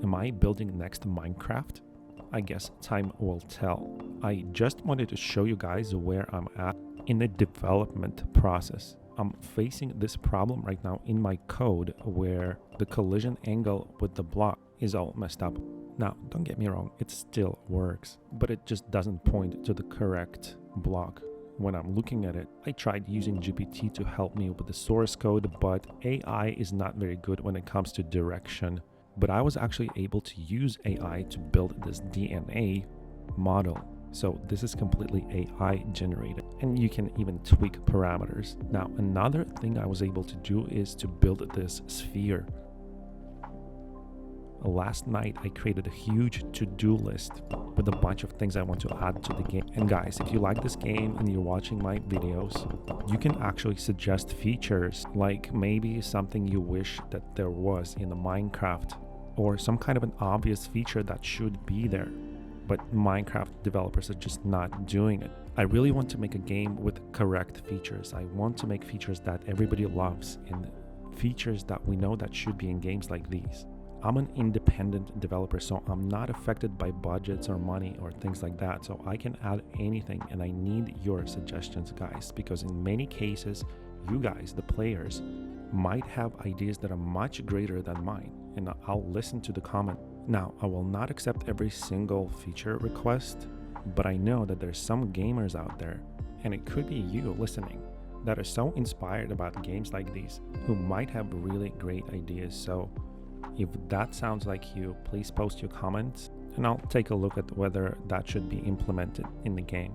Am I building next Minecraft? I guess time will tell. I just wanted to show you guys where I'm at in the development process. I'm facing this problem right now in my code where the collision angle with the block is all messed up. Now, don't get me wrong, it still works, but it just doesn't point to the correct block. When I'm looking at it, I tried using GPT to help me with the source code, but AI is not very good when it comes to direction. But I was actually able to use AI to build this DNA model. So this is completely AI generated, and you can even tweak parameters. Now, another thing I was able to do is to build this sphere. Last night, I created a huge to-do list with a bunch of things I want to add to the game. And guys, if you like this game and you're watching my videos, you can actually suggest features, like maybe something you wish that there was in the Minecraft, or some kind of an obvious feature that should be there, but Minecraft developers are just not doing it. I really want to make a game with correct features. I want to make features that everybody loves and features that we know that should be in games like these. I'm an independent developer, so I'm not affected by budgets or money or things like that. So I can add anything, and I need your suggestions, guys, because in many cases, you guys, the players, might have ideas that are much greater than mine, and I'll listen to the comment. Now, I will not accept every single feature request, but I know that there's some gamers out there, and it could be you listening, that are so inspired about games like these, who might have really great ideas. So if that sounds like you, please post your comments and I'll take a look at whether that should be implemented in the game.